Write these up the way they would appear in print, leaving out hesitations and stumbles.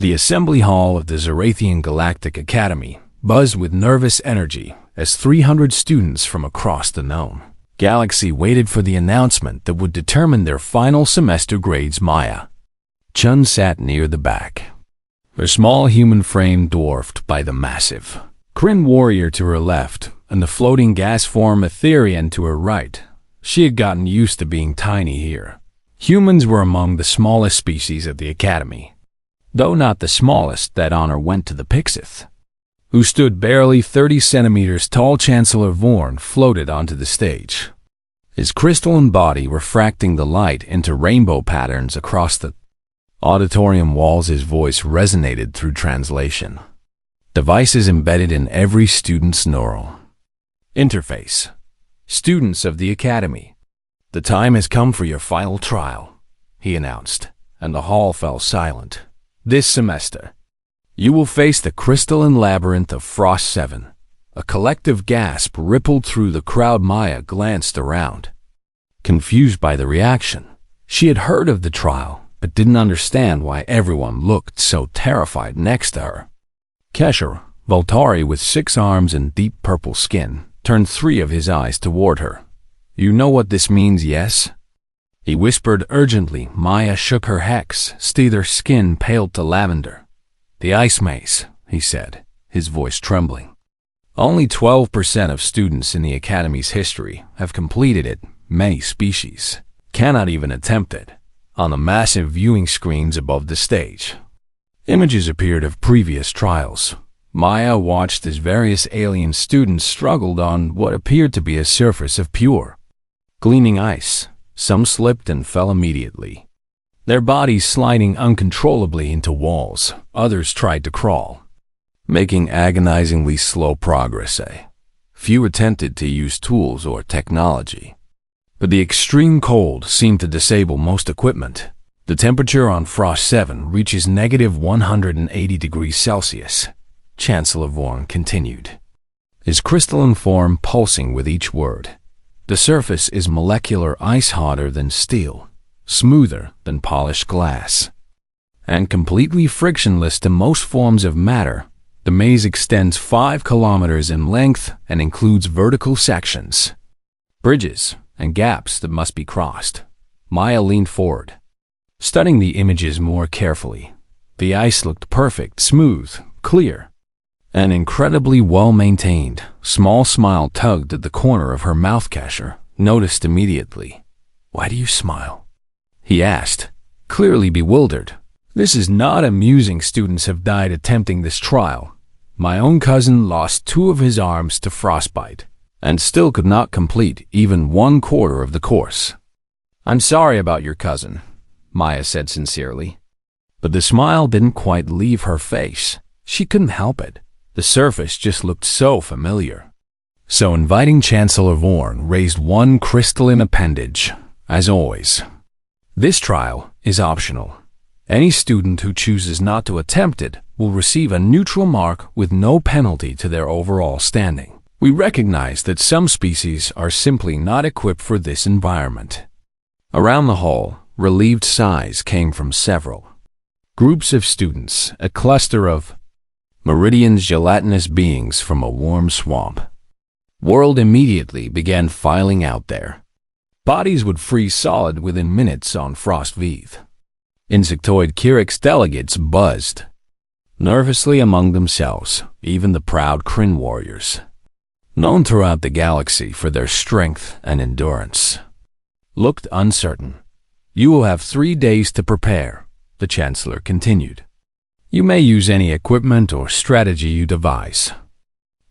The assembly hall of the Zarathian Galactic Academy buzzed with nervous energy as 300 students from across the known galaxy waited for the announcement that would determine their final semester grades. Maya Chun sat near the back, her small human frame dwarfed by the massive Kryn warrior to her left and the floating gas form Etherian to her right. She had gotten used to being tiny here. Humans were among the smallest species at the academy, though not the smallest. That honor went to the Pixith, who stood barely 30 centimeters tall. Chancellor Vorn floated onto the stage, his crystalline body refracting the light into rainbow patterns across the auditorium walls. His voice resonated through translation devices embedded in every student's neural interface. Students of the academy, the time has come for your final trial, he announced, and the hall fell silent. This semester, you will face the crystalline labyrinth of Frost 7. A collective gasp rippled through the crowd. Maya glanced around, confused by the reaction. She had heard of the trial, but didn't understand why everyone looked so terrified next to her. Kesher, Voltari with 6 arms and deep purple skin, turned 3 of his eyes toward her. You know what this means, yes? He whispered urgently. Maya shook her hex, their skin paled to lavender. The ice maze, he said, his voice trembling. Only 12% of students in the Academy's history have completed it. Many species cannot even attempt it. On the massive viewing screens above the stage, images appeared of previous trials. Maya watched as various alien students struggled on what appeared to be a surface of pure, gleaming ice. Some slipped and fell immediately, their bodies sliding uncontrollably into walls. Others tried to crawl, making agonizingly slow progress. Few attempted to use tools or technology, but the extreme cold seemed to disable most equipment. The temperature on Frost 7 reaches negative 180 degrees Celsius, Chancellor Vorn continued, his crystalline form pulsing with each word. The surface is molecular ice, hotter than steel, smoother than polished glass, and completely frictionless to most forms of matter. The maze extends 5 kilometers in length and includes vertical sections, bridges, and gaps that must be crossed. Maya leaned forward, studying the images more carefully. The ice looked perfect, smooth, clear, and incredibly well-maintained. Small smile tugged at the corner of her mouth. Kesher noticed immediately. Why do you smile? He asked, clearly bewildered. This is not amusing. Students have died attempting this trial. My own cousin lost 2 of his arms to frostbite, and still could not complete even 1/4 of the course. I'm sorry about your cousin, Maya said sincerely. But the smile didn't quite leave her face. She couldn't help it. The surface just looked so familiar, so inviting. Chancellor Vorn raised one crystalline appendage. As always, this trial is optional. Any student who chooses not to attempt it will receive a neutral mark with no penalty to their overall standing. We recognize that some species are simply not equipped for this environment. Around the hall, relieved sighs came from several groups of students, a cluster of Meridian's gelatinous beings from a warm swamp world immediately began filing out there. Bodies would freeze solid within minutes on Frost Veeth. Insectoid Kirix delegates buzzed nervously among themselves. Even the proud Kryn warriors, known throughout the galaxy for their strength and endurance, looked uncertain. You will have 3 days to prepare, the Chancellor continued. You may use any equipment or strategy you devise,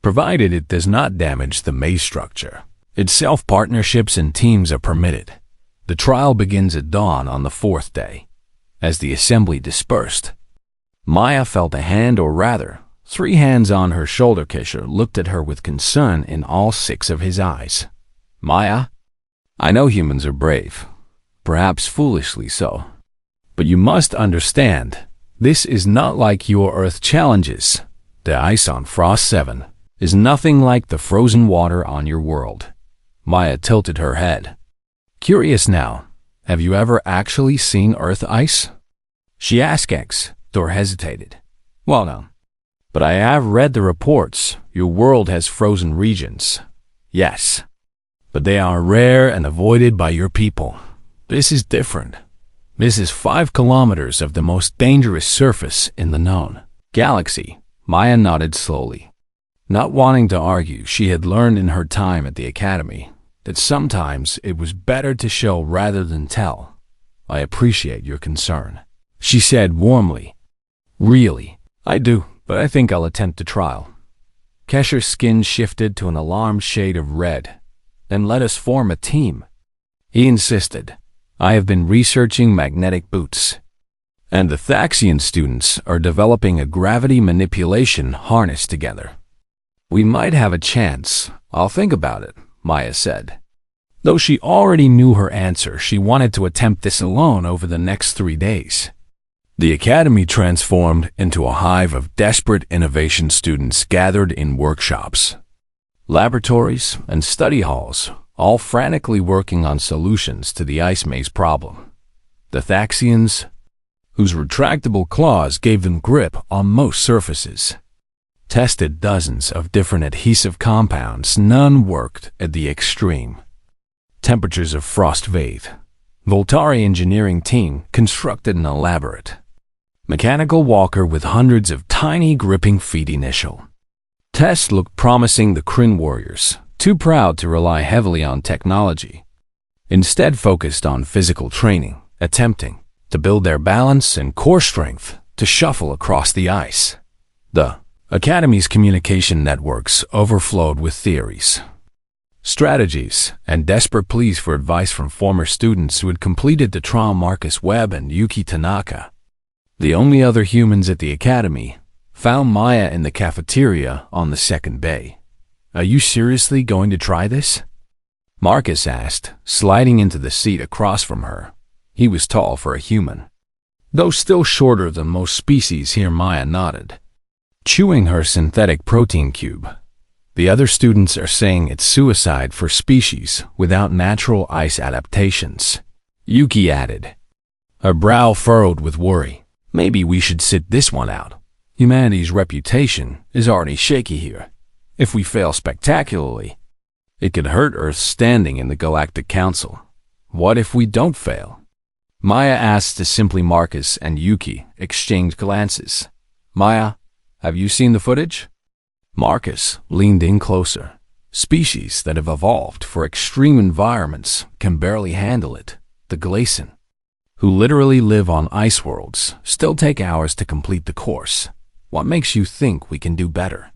provided it does not damage the maze structure itself. Partnerships and teams are permitted. The trial begins at dawn on the 4th day. As the assembly dispersed, Maya felt a hand, or rather, 3 hands on her shoulder. Kesher looked at her with concern in all 6 of his eyes. Maya, I know humans are brave, perhaps foolishly so, but you must understand, this is not like your Earth challenges. The ice on Frost 7 is nothing like the frozen water on your world. Maya tilted her head. Curious now, have you ever actually seen Earth ice? She asked X, Thro hesitated. Well done. But I have read the reports. Your world has frozen regions. Yes. But they are rare and avoided by your people. This is different. This is 5 kilometers of the most dangerous surface in the known galaxy. Maya nodded slowly. Not wanting to argue, she had learned in her time at the academy that sometimes it was better to show rather than tell. I appreciate your concern, she said warmly. Really, I do, but I think I'll attempt a trial. Kesher's skin shifted to an alarmed shade of red. Then let us form a team. He insisted. I have been researching magnetic boots, and the Thaxian students are developing a gravity manipulation harness together. We might have a chance. I'll think about it, Maya said. Though she already knew her answer, she wanted to attempt this alone over the next 3 days. The academy transformed into a hive of desperate innovation students gathered in workshops, laboratories, and study halls, all frantically working on solutions to the ice maze problem. The Thaxians, whose retractable claws gave them grip on most surfaces, tested dozens of different adhesive compounds. None worked at the extreme temperatures of frostwave. Voltari engineering team constructed an elaborate mechanical walker with hundreds of tiny gripping feet. Initial tests looked promising. The Kryn warriors, too proud to rely heavily on technology, instead focused on physical training, attempting to build their balance and core strength to shuffle across the ice. The Academy's communication networks overflowed with theories, strategies, and desperate pleas for advice from former students who had completed the trial. Marcus Webb and Yuki Tanaka, the only other humans at the academy, found Maya in the cafeteria on the second bay. Are you seriously going to try this? Marcus asked, sliding into the seat across from her. He was tall for a human, though still shorter than most species here. Maya nodded, chewing her synthetic protein cube. The other students are saying it's suicide for species without natural ice adaptations, Yuki added, her brow furrowed with worry. Maybe we should sit this one out. Humanity's reputation is already shaky here. If we fail spectacularly, it could hurt Earth's standing in the Galactic Council. What if we don't fail? Maya asked as simply. Marcus and Yuki exchanged glances. Maya, have you seen the footage? Marcus leaned in closer. Species that have evolved for extreme environments can barely handle it. The Glacian, who literally live on ice worlds, still take hours to complete the course. What makes you think we can do better?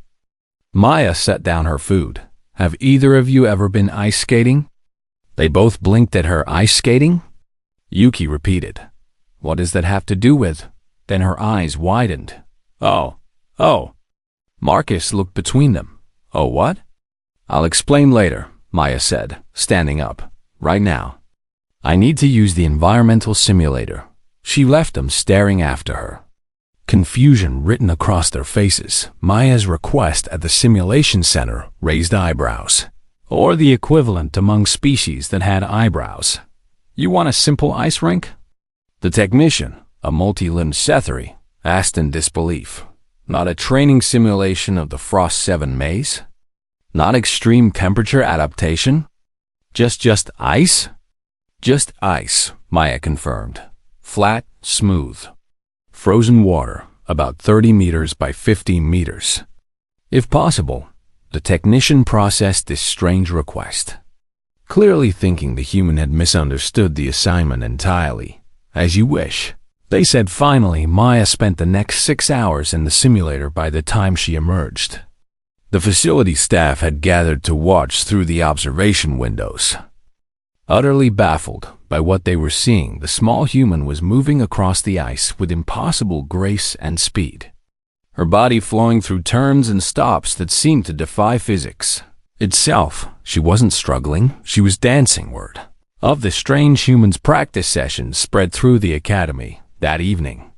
Maya set down her food. Have either of you ever been ice skating? They both blinked at her. Ice skating? Yuki repeated. What does that have to do with? Then her eyes widened. Oh. Marcus looked between them. Oh, what? I'll explain later, Maya said, standing up. Right now, I need to use the environmental simulator. She left them staring after her, confusion written across their faces. Maya's request at the simulation center raised eyebrows, or the equivalent among species that had eyebrows. You want a simple ice rink? The technician, a multi-limbed Sethari, asked in disbelief. Not a training simulation of the Frost 7 maze? Not extreme temperature adaptation? Just ice? Just ice, Maya confirmed. Flat, smooth. Frozen water, about 30 meters by 15 meters. If possible, the technician processed this strange request, clearly thinking the human had misunderstood the assignment entirely. As you wish, they said. Finally, Maya spent the next 6 hours in the simulator. By the time she emerged, the facility staff had gathered to watch through the observation windows. Utterly baffled by what they were seeing, the small human was moving across the ice with impossible grace and speed, her body flowing through turns and stops that seemed to defy physics itself. She wasn't struggling, she was dancing. Word of the strange human's practice sessions spread through the academy that evening.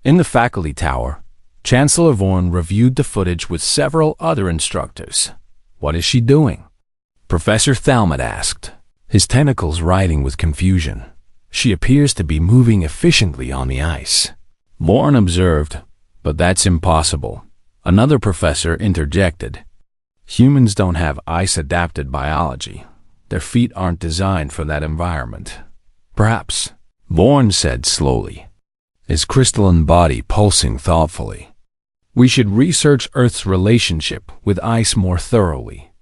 In the faculty tower, Chancellor Vorn reviewed the footage with several other instructors. What is she doing? Professor Thalmud asked, his tentacles writhing with confusion. She appears to be moving efficiently on the ice. Lauren observed, "But that's impossible." Another professor interjected. "Humans don't have ice-adapted biology. Their feet aren't designed for that environment." "Perhaps," Lauren said slowly, his crystalline body pulsing thoughtfully, "we should research Earth's relationship with ice more thoroughly."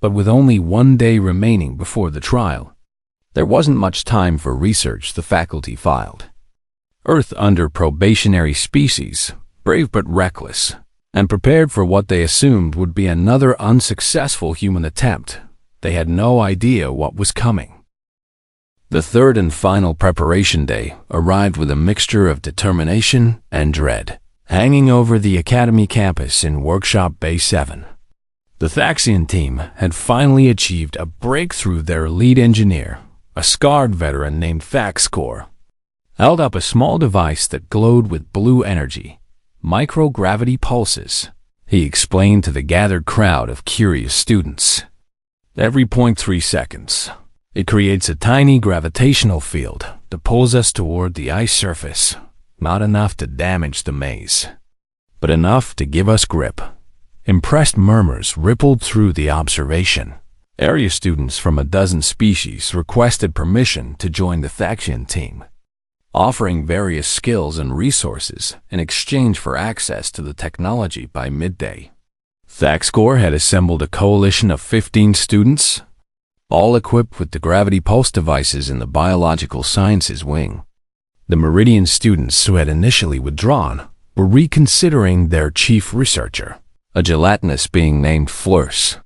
But with only 1 day remaining before the trial, there wasn't much time for research, the faculty filed. Earth under probationary species, brave but reckless, and prepared for what they assumed would be another unsuccessful human attempt. They had no idea what was coming. The third and final preparation day arrived with a mixture of determination and dread, hanging over the Academy campus in Workshop Bay 7. The Thaxian team had finally achieved a breakthrough. Their lead engineer, a scarred veteran named Thaxcore, held up a small device that glowed with blue energy, microgravity pulses. He explained to the gathered crowd of curious students. "Every 0.3 seconds, it creates a tiny gravitational field that pulls us toward the ice surface, not enough to damage the maze, but enough to give us grip." Impressed murmurs rippled through the observation. Area students from a dozen species requested permission to join the Thaxian team, offering various skills and resources in exchange for access to the technology by midday. Thaxcore had assembled a coalition of 15 students, all equipped with the gravity pulse devices in the biological sciences wing. The Meridian students who had initially withdrawn were reconsidering. Their chief researcher, a gelatinous being named Flurs,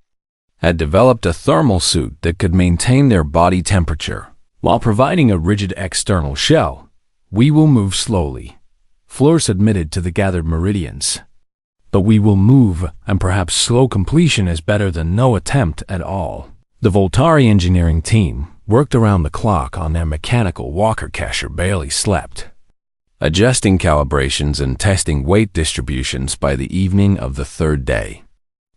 had developed a thermal suit that could maintain their body temperature while providing a rigid external shell. "We will move slowly," Flurs admitted to the gathered Meridians. "But we will move, and perhaps slow completion is better than no attempt at all." The Voltari engineering team worked around the clock on their mechanical walker cacher. Barely slept, adjusting calibrations and testing weight distributions by the evening of the third day.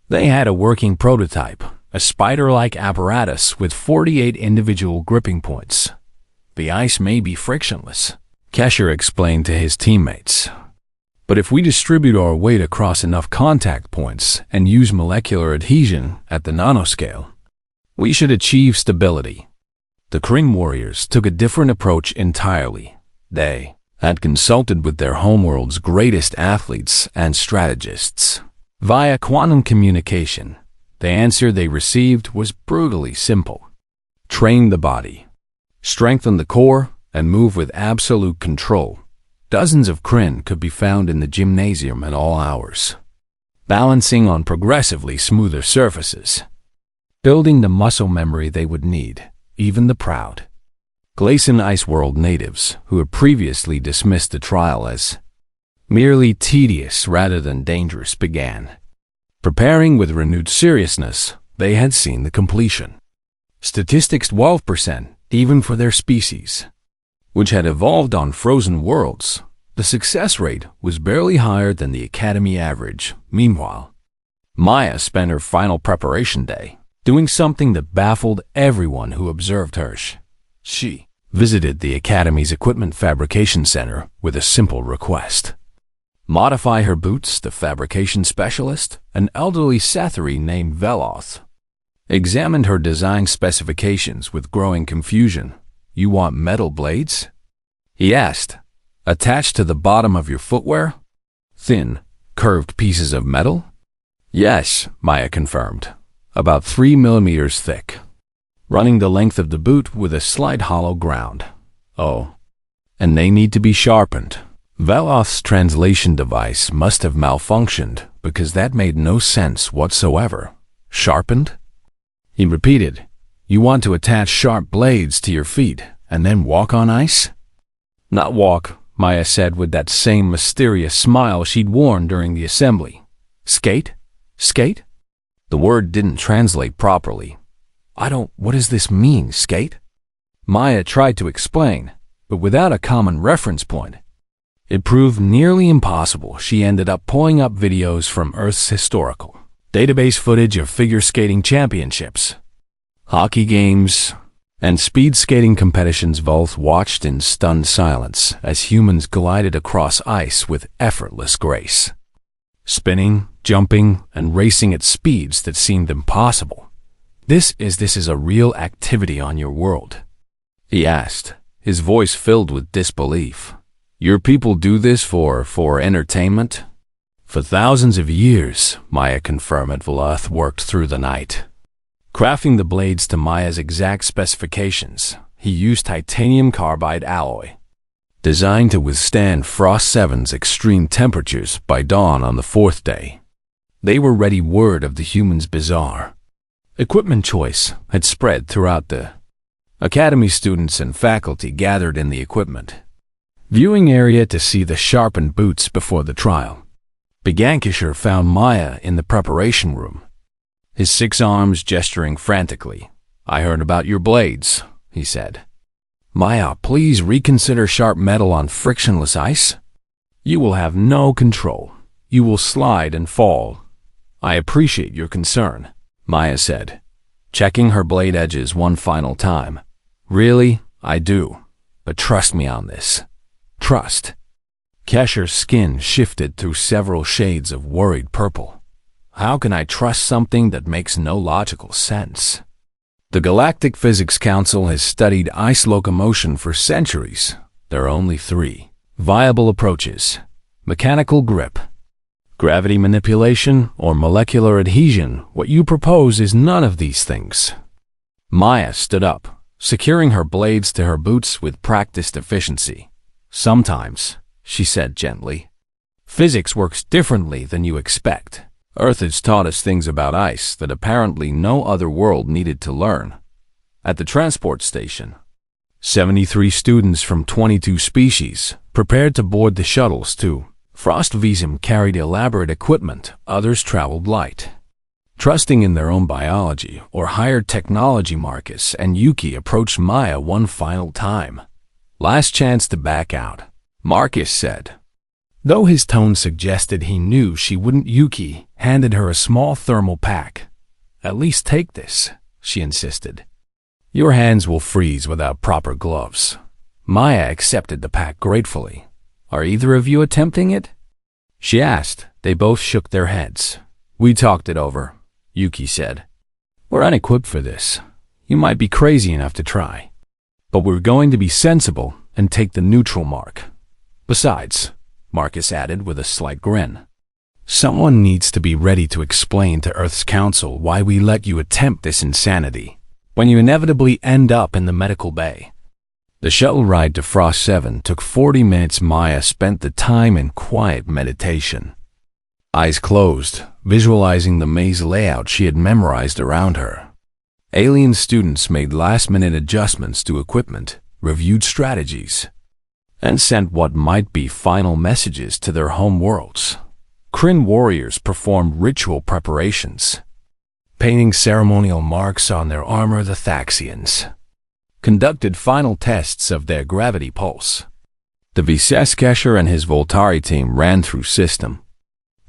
They had a working prototype, a spider-like apparatus with 48 individual gripping points. "The ice may be frictionless," Kesher explained to his teammates, "but if we distribute our weight across enough contact points and use molecular adhesion at the nanoscale, we should achieve stability." The Kring warriors took a different approach entirely. They had consulted with their homeworld's greatest athletes and strategists. Via quantum communication, the answer they received was brutally simple. Train the body, strengthen the core, and move with absolute control. Dozens of Kryn could be found in the gymnasium at all hours, balancing on progressively smoother surfaces, building the muscle memory they would need. Even the proud Glacian Ice World natives, who had previously dismissed the trial as merely tedious rather than dangerous, began preparing with renewed seriousness. They had seen the completion statistics 12%, even for their species, which had evolved on frozen worlds. The success rate was barely higher than the Academy average. Meanwhile, Maya spent her final preparation day doing something that baffled everyone who observed her. She visited the Academy's equipment fabrication center with a simple request. Modify her boots. The fabrication specialist, an elderly Sathari named Veloth, examined her design specifications with growing confusion. "You want metal blades?" he asked. "Attached to the bottom of your footwear? Thin, curved pieces of metal?" "Yes," Maya confirmed. "About 3 millimeters thick, running the length of the boot with a slight hollow ground." "Oh, and they need to be sharpened." Veloth's translation device must have malfunctioned, because that made no sense whatsoever. "Sharpened?" he repeated. "You want to attach sharp blades to your feet and then walk on ice?" "Not walk," Maya said with that same mysterious smile she'd worn during the assembly. "Skate? Skate?" The word didn't translate properly. What does this mean, skate?" Maya tried to explain, but without a common reference point. It proved nearly impossible. She ended up pulling up videos from Earth's historical database, footage of figure skating championships, hockey games, and speed skating competitions. Both watched in stunned silence as humans glided across ice with effortless grace, spinning, jumping, and racing at speeds that seemed impossible. This is a real activity on your world?" he asked, his voice filled with disbelief. "Your people do this for entertainment?" "For thousands of years," Maya confirmed. V'luth worked through the night, crafting the blades to Maya's exact specifications. He used titanium carbide alloy, designed to withstand Frost 7's extreme temperatures. By dawn on the fourth day, they were ready. Word of the humans' bizarre equipment choice had spread throughout the academy. Students and faculty gathered in the equipment viewing area to see the sharpened boots before the trial. Galactic found Maya in the preparation room, his 6 arms gesturing frantically. "I heard about your blades," he said. "Maya, please reconsider sharp metal on frictionless ice. You will have no control. You will slide and fall." "I appreciate your concern," Maya said, checking her blade edges one final time. "Really, I do. But trust me on this." "Trust?" Kesher's skin shifted through several shades of worried purple. "How can I trust something that makes no logical sense?" The Galactic Physics Council has studied ice locomotion for centuries. There are only 3 viable approaches: mechanical grip, gravity manipulation, or molecular adhesion. What you propose is none of these things. Maya stood up, securing her blades to her boots with practiced efficiency. "Sometimes," she said gently, "physics works differently than you expect. Earth has taught us things about ice that apparently no other world needed to learn." At the transport station, 73 students from 22 species prepared to board the shuttles to Frostvisum carried elaborate equipment. Others traveled light, trusting in their own biology or higher technology. Marcus and Yuki approached Maya one final time. "Last chance to back out," Marcus said, though his tone suggested he knew she wouldn't. Yuki handed her a small thermal pack. "At least take this," she insisted. "Your hands will freeze without proper gloves." Maya accepted the pack gratefully. "Are either of you attempting it?" she asked. They both shook their heads. "We talked it over," Yuki said. "We're unequipped for this. You might be crazy enough to try, but we're going to be sensible and take the neutral mark. Besides," Marcus added with a slight grin, "someone needs to be ready to explain to Earth's Council why we let you attempt this insanity when you inevitably end up in the medical bay." The shuttle ride to Frost 7 took 40 minutes. Maya spent the time in quiet meditation, eyes closed, visualizing the maze layout she had memorized around her. Alien students made last-minute adjustments to equipment, reviewed strategies, and sent what might be final messages to their home worlds. Kryn warriors performed ritual preparations, painting ceremonial marks on their armor. The Thaxians conducted final tests of their gravity pulse. The Kesher and his Voltari team ran through system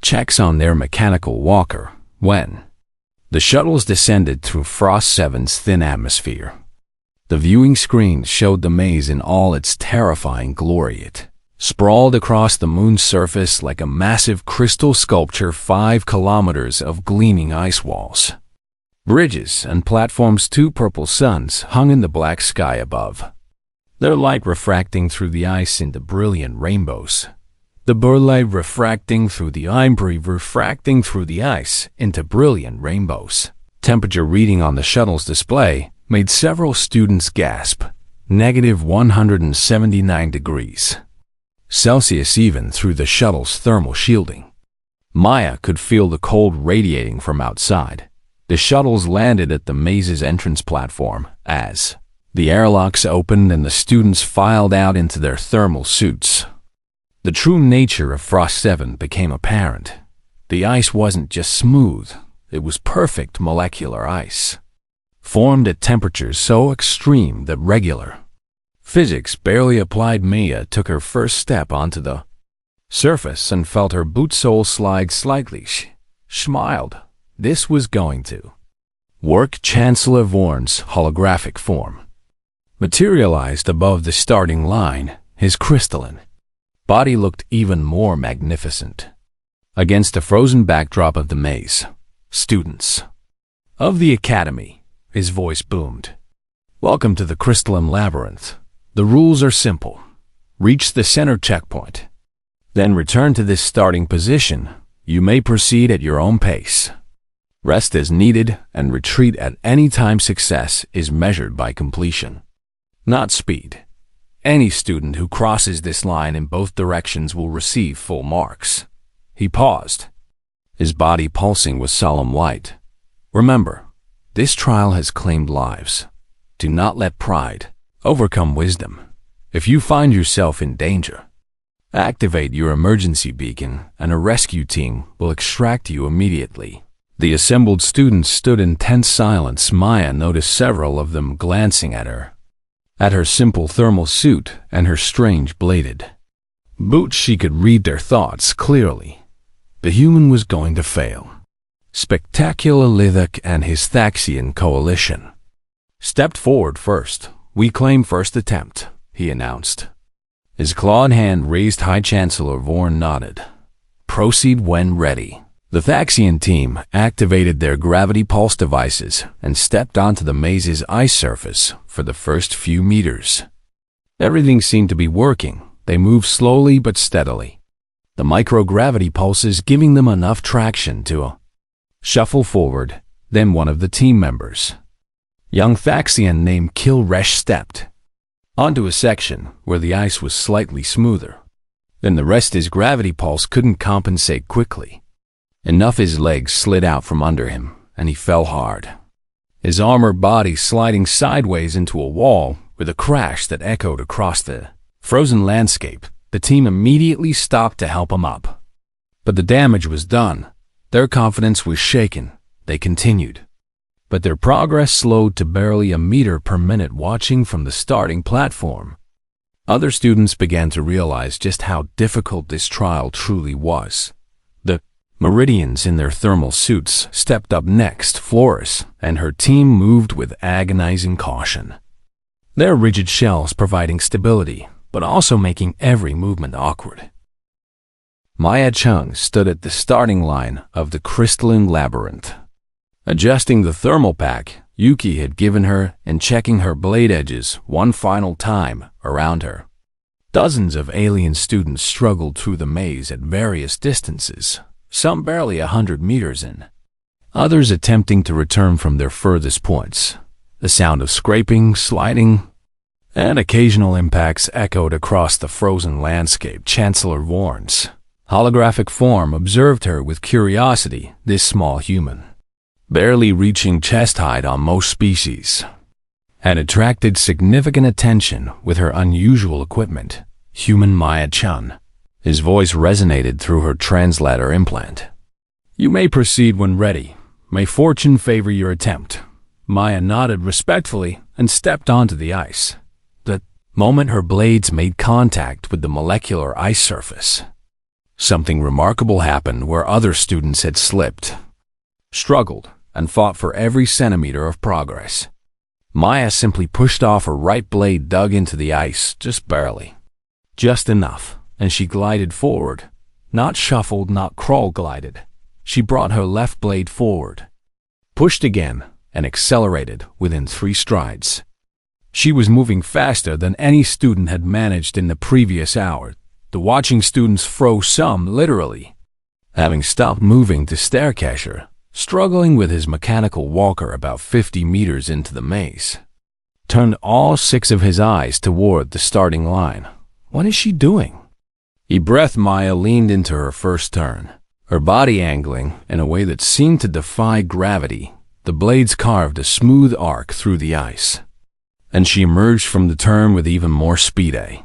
checks on their mechanical walker. When the shuttles descended through Frost 7's thin atmosphere, the viewing screen showed the maze in all its terrifying glory. It sprawled across the moon's surface like a massive crystal sculpture. 5 kilometers of gleaming ice walls, bridges, and platforms. 2 purple suns hung in the black sky above, their light refracting through the ice into brilliant rainbows. The burlight refracting through the ice into brilliant rainbows. Temperature reading on the shuttle's display made several students gasp. -179 degrees Celsius even through the shuttle's thermal shielding. Maya could feel the cold radiating from outside. The shuttles landed at the maze's entrance platform. As the airlocks opened and the students filed out into their thermal suits, the true nature of Frost 7 became apparent. The ice wasn't just smooth, it was perfect molecular ice, formed at temperatures so extreme that regular physics barely applied. Maya took her first step onto the surface and felt her boot sole slide slightly. She smiled. This was going to work. Chancellor Vorn's holographic form materialized above the starting line. His crystalline body looked even more magnificent. Against the frozen backdrop of the maze, students of the academy, his voice boomed. Welcome to the crystalline labyrinth. The rules are simple. Reach the center checkpoint, then return to this starting position. You may proceed at your own pace. Rest is needed and retreat at any time. Success is measured by completion, not speed. Any student who crosses this line in both directions will receive full marks. He paused, his body pulsing with solemn light. Remember, this trial has claimed lives. Do not let pride overcome wisdom. If you find yourself in danger, activate your emergency beacon and a rescue team will extract you immediately. The assembled students stood in tense silence. Maya noticed several of them glancing at her simple thermal suit and her strange bladed boots. She could read their thoughts clearly. The human was going to fail. Spectacular Lithak and his Thaxian coalition stepped forward first. We claim first attempt, he announced. His clawed hand raised high. Chancellor Vorn nodded. Proceed when ready. The Thaxian team activated their gravity pulse devices and stepped onto the maze's ice surface for the first few meters. Everything seemed to be working. They moved slowly but steadily, the microgravity pulses giving them enough traction to shuffle forward. Then one of the team members, young Thaxian named Kilresh, stepped onto a section where the ice was slightly smoother than the rest. His gravity pulse couldn't compensate quickly enough. His legs slid out from under him, and he fell hard, his armored body sliding sideways into a wall with a crash that echoed across the frozen landscape. The team immediately stopped to help him up, but the damage was done. Their confidence was shaken. They continued, but their progress slowed to barely a meter per minute. Watching from the starting platform, other students began to realize just how difficult this trial truly was. The Meridians in their thermal suits stepped up next. Flores and her team moved with agonizing caution, their rigid shells providing stability, but also making every movement awkward. Maya Chung stood at the starting line of the crystalline labyrinth, adjusting the thermal pack Yuki had given her and checking her blade edges one final time around her. Dozens of alien students struggled through the maze at various distances, some barely 100 meters in, others attempting to return from their furthest points. The sound of scraping, sliding, and occasional impacts echoed across the frozen landscape. Chancellor Vorn's holographic form observed her with curiosity. This small human, barely reaching chest height on most species, had attracted significant attention with her unusual equipment. Human Maya Chun. His voice resonated through her translator implant. You may proceed when ready. May fortune favor your attempt. Maya nodded respectfully and stepped onto the ice. The moment her blades made contact with the molecular ice surface, something remarkable happened. Where other students had slipped, struggled, and fought for every centimeter of progress, Maya simply pushed off her right blade, dug into the ice, just barely. Just enough, and she glided forward. Not shuffled, not crawl glided. She brought her left blade forward, pushed again, and accelerated within 3 strides. She was moving faster than any student had managed in the previous hour. The watching students froze, some literally having stopped moving to stare at her, struggling with his mechanical walker. About 50 meters into the maze, turned all 6 of his eyes toward the starting line. What is she doing? He breathed. Maya leaned into her first turn, her body angling in a way that seemed to defy gravity. The blades carved a smooth arc through the ice, and she emerged from the turn with even more speed. A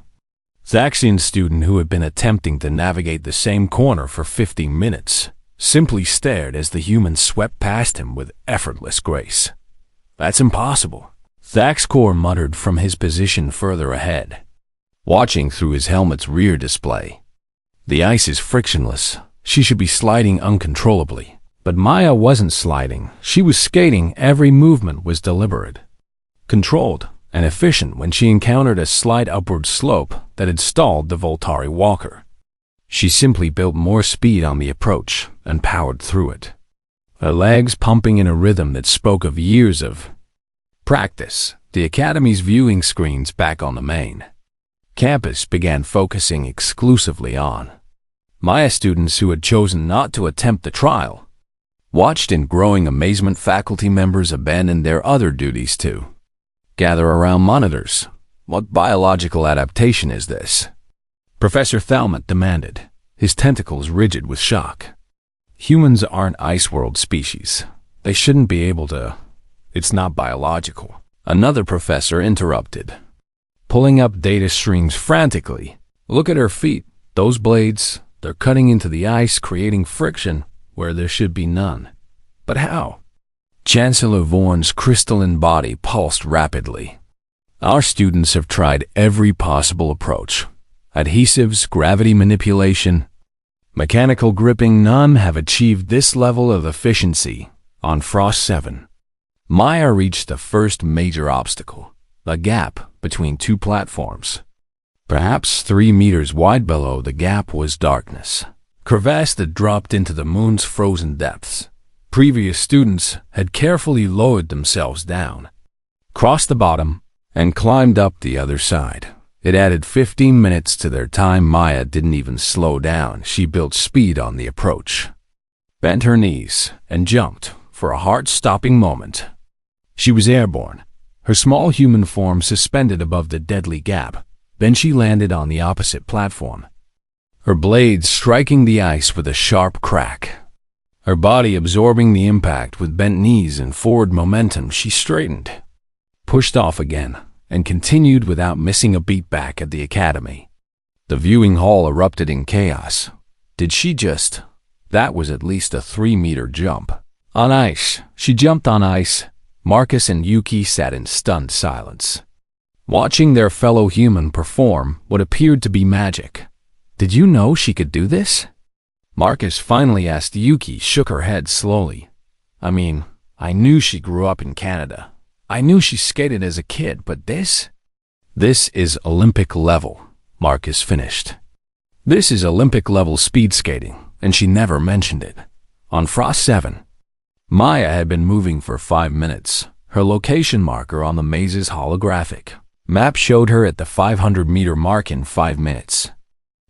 Thaxian student who had been attempting to navigate the same corner for 15 minutes simply stared as the human swept past him with effortless grace. That's impossible, Thaxcor muttered from his position further ahead, watching through his helmet's rear display. The ice is frictionless. She should be sliding uncontrollably. But Maya wasn't sliding. She was skating. Every movement was deliberate, controlled, and efficient when she encountered a slight upward slope that had stalled the Voltari walker. She simply built more speed on the approach and powered through it, her legs pumping in a rhythm that spoke of years of practice. The Academy's viewing screens back on the main campus began focusing exclusively on Maya. Students who had chosen not to attempt the trial watched in growing amazement. Faculty members abandoned their other duties to gather around monitors. "What biological adaptation is this?" Professor Thalmont demanded, his tentacles rigid with shock. "Humans aren't ice world species. They shouldn't be able to. It's not biological." Another professor interrupted, pulling up data streams frantically. "Look at her feet. Those blades, they're cutting into the ice, creating friction where there should be none." "But how?" Chancellor Vaughan's crystalline body pulsed rapidly. "Our students have tried every possible approach. Adhesives, gravity manipulation, mechanical gripping. None have achieved this level of efficiency. On Frost 7, Maya reached the first major obstacle, the gap between two platforms. Perhaps 3 meters wide. Below the gap was darkness, crevasse that dropped into the moon's frozen depths. Previous students had carefully lowered themselves down, crossed the bottom, and climbed up the other side. It added 15 minutes to their time. Maya didn't even slow down. She built speed on the approach, bent her knees, and jumped for a heart-stopping moment. She was airborne, her small human form suspended above the deadly gap. Then she landed on the opposite platform, her blades striking the ice with a sharp crack. Her body absorbing the impact with bent knees and forward momentum. She straightened, pushed off again, and continued without missing a beat back at the Academy. The viewing hall erupted in chaos. Did she just? That was at least a 3-meter jump. On ice. She jumped on ice. Marcus and Yuki sat in stunned silence, watching their fellow human perform what appeared to be magic. "Did you know she could do this?" Marcus finally asked. Yuki shook her head slowly. "I mean, I knew she grew up in Canada. I knew she skated as a kid, but this is Olympic level," Marcus finished. "This is Olympic level speed skating, and she never mentioned it." On Frost 7, Maya had been moving for 5 minutes. Her location marker on the maze's holographic map showed her at the 500-meter mark in 5 minutes.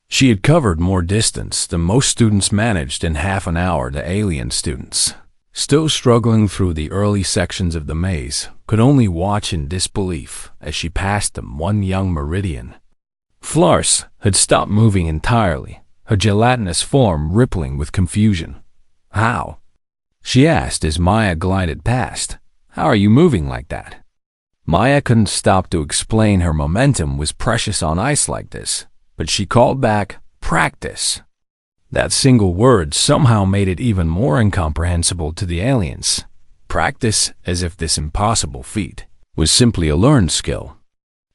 She had covered more distance than most students managed in half an hour. The alien students, still struggling through the early sections of the maze, could only watch in disbelief as she passed them. One young Meridian Flars had stopped moving entirely, her gelatinous form rippling with confusion. "How?" she asked as Maya glided past. "How are you moving like that?" Maya couldn't stop to explain. Her momentum was precious on ice like this, but she called back, "Practice." That single word somehow made it even more incomprehensible to the aliens. Practice, as if this impossible feat was simply a learned skill.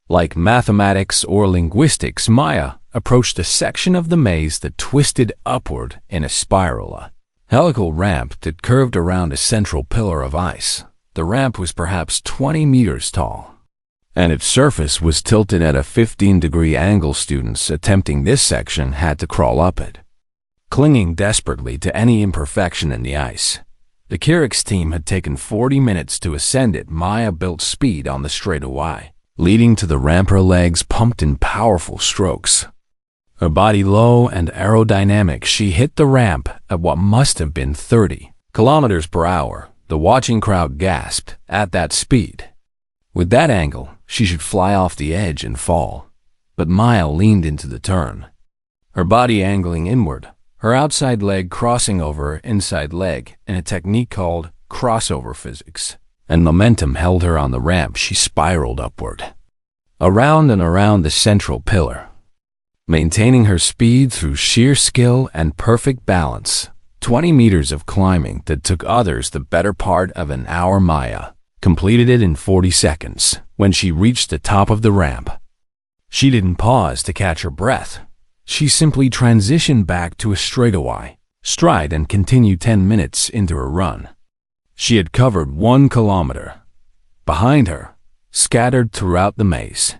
Like mathematics or linguistics, Maya approached a section of the maze that twisted upward in a spiral, a helical ramp that curved around a central pillar of ice. The ramp was perhaps 20 meters tall, and its surface was tilted at a 15-degree angle. Students attempting this section had to crawl up it, clinging desperately to any imperfection in the ice. The Kirik's team had taken 40 minutes to ascend it. Maya built speed on the straightaway, leading to the ramp. Her legs pumped in powerful strokes, her body low and aerodynamic. She hit the ramp at what must have been 30 kilometers per hour. The watching crowd gasped. At that speed, with that angle, she should fly off the edge and fall. But Maya leaned into the turn, her body angling inward, her outside leg crossing over her inside leg in a technique called crossover physics, and momentum held her on the ramp. She spiraled upward, around and around the central pillar, maintaining her speed through sheer skill and perfect balance. 20 meters of climbing that took others the better part of an hour. Maya completed it in 40 seconds. When she reached the top of the ramp, she didn't pause to catch her breath. She simply transitioned back to a straightaway stride and continued 10 minutes into her run. She had covered 1 kilometer. Behind her, scattered throughout the maze.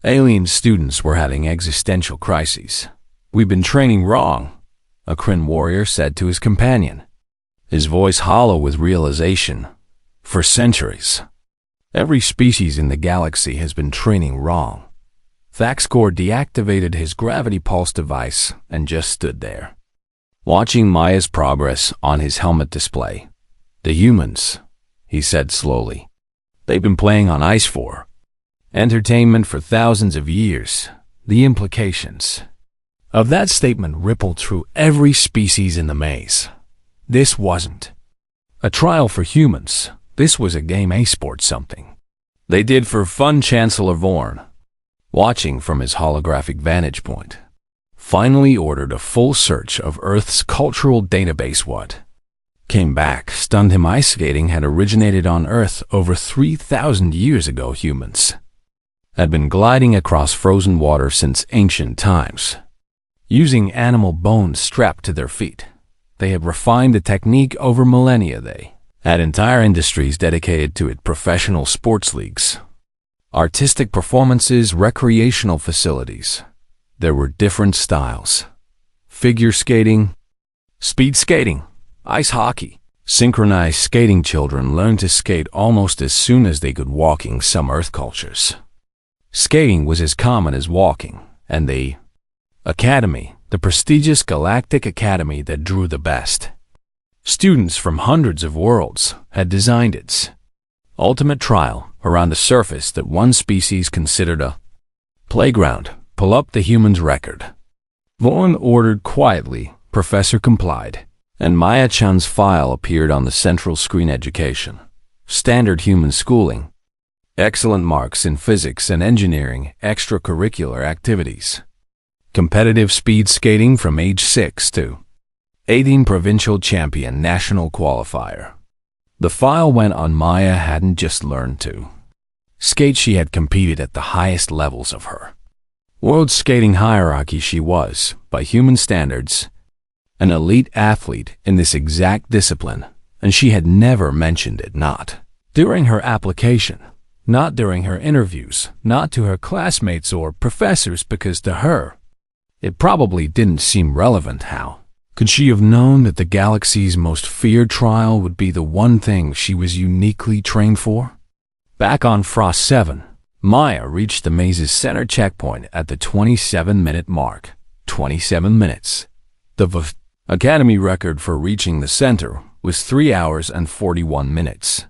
Alien students were having existential crises. "We've been training wrong," a Kryn warrior said to his companion, his voice hollow with realization. "For centuries, every species in the galaxy has been training wrong." Thaxcor deactivated his gravity pulse device and just stood there, watching Maya's progress on his helmet display. "The humans," he said slowly. "They've been playing on ice for entertainment for thousands of years." The implications of that statement rippled through every species in the maze. This wasn't a trial for humans. This was a game, a sport, something they did for fun. Chancellor Vorn, watching from his holographic vantage point, finally ordered a full search of Earth's cultural database. What came back stunned him. Ice skating had originated on Earth over 3,000 years ago. Humans had been gliding across frozen water since ancient times, using animal bones strapped to their feet. They had refined the technique over millennia. They had entire industries dedicated to it: professional sports leagues, artistic performances, recreational facilities. There were different styles: figure skating, speed skating, ice hockey, synchronized skating. Children learned to skate almost as soon as they could walk. In some Earth cultures, skating was as common as walking, and the Academy, the prestigious Galactic Academy that drew the best students from hundreds of worlds, had designed its ultimate trial around a surface that one species considered a playground. "Pull up the human's record," Vorn ordered quietly. Professor complied, and Maya-chan's file appeared on the central screen. Education, standard human schooling, excellent marks in physics and engineering, extracurricular activities, competitive speed skating from age 6 to 18, provincial champion, national qualifier. The file went on. Maya hadn't just learned to skate, she had competed at the highest levels of her world skating hierarchy. She was, by human standards, an elite athlete in this exact discipline, and she had never mentioned it. Not during her application, not during her interviews, not to her classmates or professors, because to her, it probably didn't seem relevant. How could she have known that the galaxy's most feared trial would be the one thing she was uniquely trained for? Back on Frost 7, Maya reached the maze's center checkpoint at the 27-minute mark. 27 minutes. The Academy record for reaching the center was 3 hours and 41 minutes.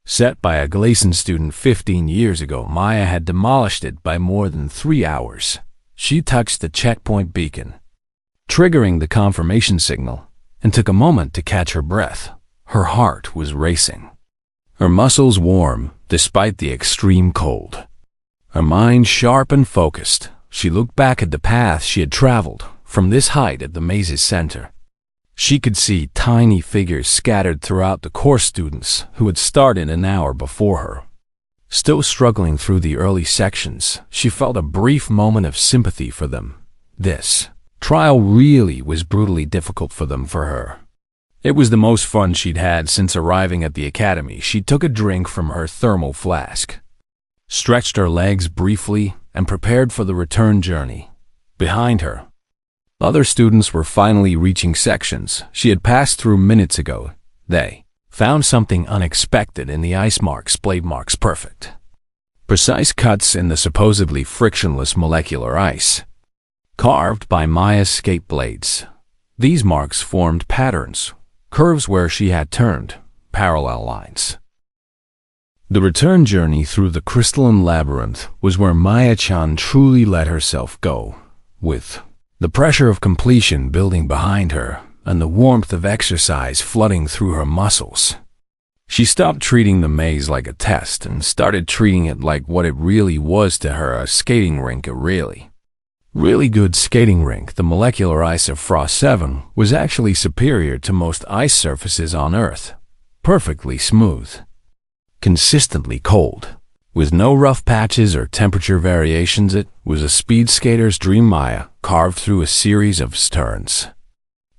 Set by a Gleason student 15 years ago, Maya had demolished it by more than 3 hours. She touched the checkpoint beacon, triggering the confirmation signal, and took a moment to catch her breath. Her heart was racing, her muscles warm despite the extreme cold, her mind sharp and focused. She looked back at the path she had traveled. From this height at the maze's center, she could see tiny figures scattered throughout the course, students who had started an hour before her. Still struggling through the early sections, she felt a brief moment of sympathy for them. This trial really was brutally difficult for them. For her, it was the most fun she'd had since arriving at the Academy. She took a drink from her thermal flask, stretched her legs briefly, and prepared for the return journey. Behind her, other students were finally reaching sections she had passed through minutes ago. They found something unexpected in the ice marks, blade marks, perfect, precise cuts in the supposedly frictionless molecular ice, carved by Maya's skate blades. These marks formed patterns, curves where she had turned, parallel lines. The return journey through the crystalline labyrinth was where Maya-chan truly let herself go, with the pressure of completion building behind her and the warmth of exercise flooding through her muscles. She stopped treating the maze like a test and started treating it like what it really was to her: a skating rink, a really good skating rink. The molecular ice of Frost 7 was actually superior to most ice surfaces on Earth. Perfectly smooth, consistently cold, with no rough patches or temperature variations. It was a speed skater's dream. Maya carved through a series of turns,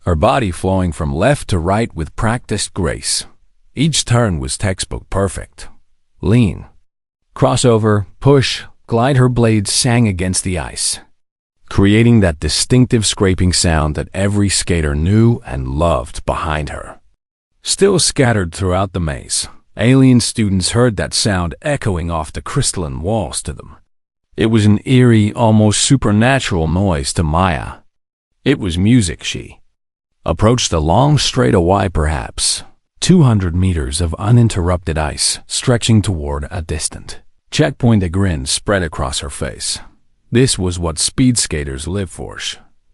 her body flowing from left to right with practiced grace. Each turn was textbook perfect, lean, Crossover, push, glide, her blades sang against the ice, creating that distinctive scraping sound that every skater knew and loved behind her. Still scattered throughout the maze, alien students heard that sound echoing off the crystalline walls to them. It was an eerie, almost supernatural noise to Maya. It was music. She approached the long straightaway, perhaps 200 meters of uninterrupted ice stretching toward a distant checkpoint. A grin spread across her face. This was what speed skaters live for.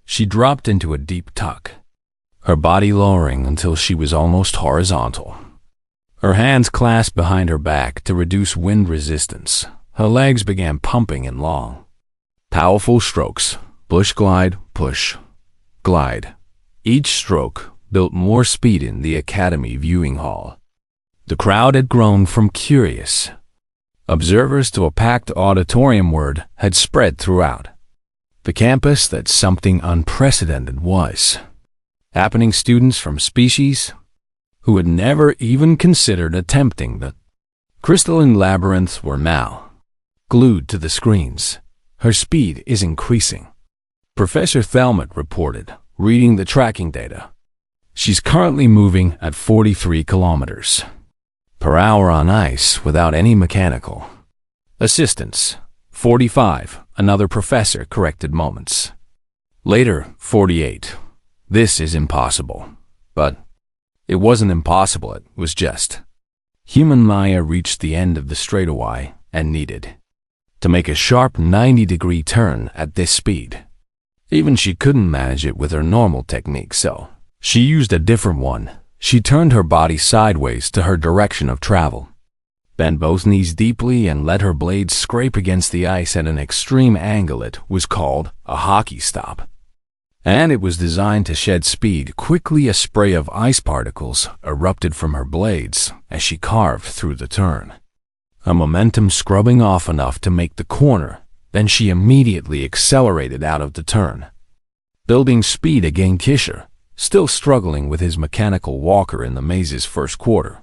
She dropped into a deep tuck, her body lowering until she was almost horizontal. Her hands clasped behind her back to reduce wind resistance. Her legs began pumping in long, powerful strokes. Push, glide, push, glide. Each stroke built more speed in the Academy viewing hall. The crowd had grown from curious observers to a packed auditorium. Word had spread throughout the campus that something unprecedented was happening. Students from species who had never even considered attempting the crystalline labyrinth were now glued to the screens. Her speed is increasing, Professor Thelmut reported, reading the tracking data. She's currently moving at 43 kilometers per hour on ice without any mechanical assistance. 45, another professor corrected moments later. 48. This is impossible. But it wasn't impossible, it was just human. Maya reached the end of the straightaway and needed to make a sharp 90-degree turn at this speed. Even she couldn't manage it with her normal technique, so she used a different one. She turned her body sideways to her direction of travel, bent both knees deeply, and let her blades scrape against the ice at an extreme angle. It was called a hockey stop, and it was designed to shed speed quickly. A spray of ice particles erupted from her blades as she carved through the turn, a momentum scrubbing off enough to make the corner. Then she immediately accelerated out of the turn, building speed again. Kisher, still struggling with his mechanical walker in the maze's first quarter,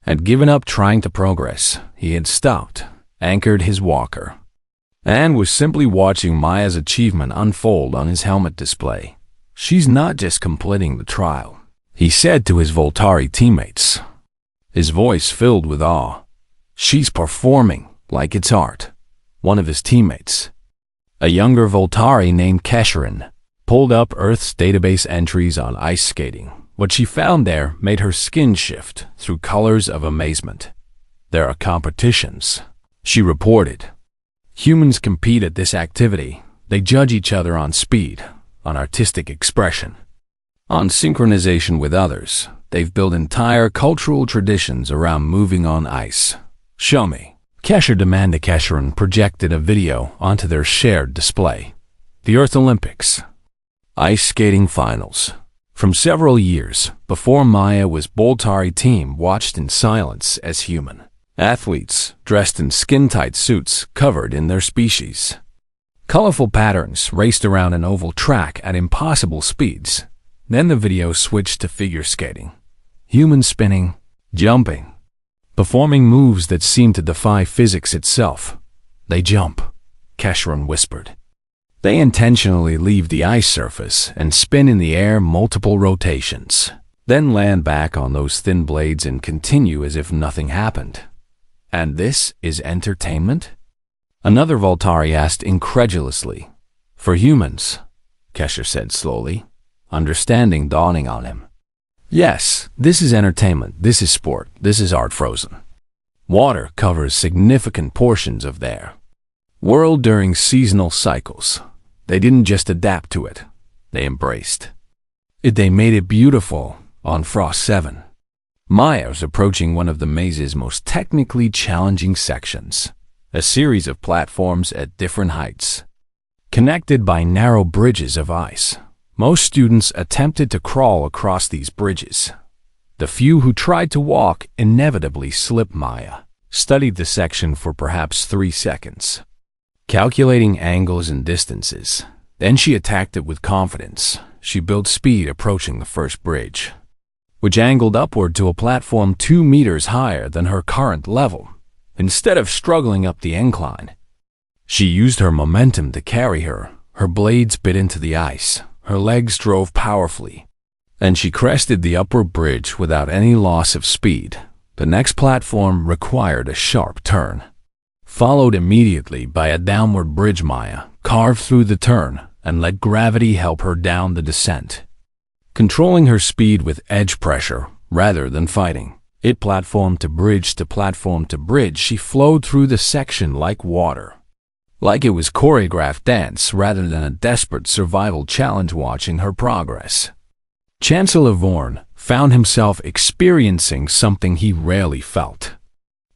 had given up trying to progress. He had stopped, anchored his walker, and was simply watching Maya's achievement unfold on his helmet display. She's not just completing the trial, he said to his Voltari teammates, his voice filled with awe. She's performing like it's art. One of his teammates, a younger Voltari named Kesherin, pulled up Earth's database entries on ice skating. What she found there made her skin shift through colors of amazement. There are competitions, she reported. Humans compete at this activity. They judge each other on speed, on artistic expression, on synchronization with others. They've built entire cultural traditions around moving on ice. Show me. Kesher demanded. Kesherin projected a video onto their shared display. The Earth Olympics ice skating finals. From several years before Maya was Voltari team watched in silence as human athletes, dressed in skin-tight suits covered in their species. Colorful patterns raced around an oval track at impossible speeds. Then the video switched to figure skating. Humans spinning, jumping, performing moves that seemed to defy physics itself. They jump, Kesherin whispered. They intentionally leave the ice surface and spin in the air multiple rotations, then land back on those thin blades and continue as if nothing happened. And this is entertainment? Another Voltari asked incredulously. For humans, Kesher said slowly, understanding dawning on him. Yes, this is entertainment, this is sport, this is art. Frozen water covers significant portions of their world during seasonal cycles. They didn't just adapt to it, they embraced it. They made it beautiful. On Frost 7, Maya was approaching one of the maze's most technically challenging sections, a series of platforms at different heights, connected by narrow bridges of ice. Most students attempted to crawl across these bridges. The few who tried to walk inevitably slipped. Maya studied the section for perhaps 3 seconds, calculating angles and distances. Then she attacked it with confidence. She built speed approaching the first bridge, which angled upward to a platform 2 meters higher than her current level. instead of struggling up the incline. She used her momentum to carry her. Her blades bit into the ice. Her legs drove powerfully, and she crested the upward bridge without any loss of speed. The next platform required a sharp turn, followed immediately by a downward bridge. Maya carved through the turn and let gravity help her down the descent, controlling her speed with edge pressure rather than fighting it. Platform to bridge to platform to bridge, she flowed through the section like water, like it was choreographed dance rather than a desperate survival challenge. Watching her progress, Chancellor Vorn found himself experiencing something he rarely felt.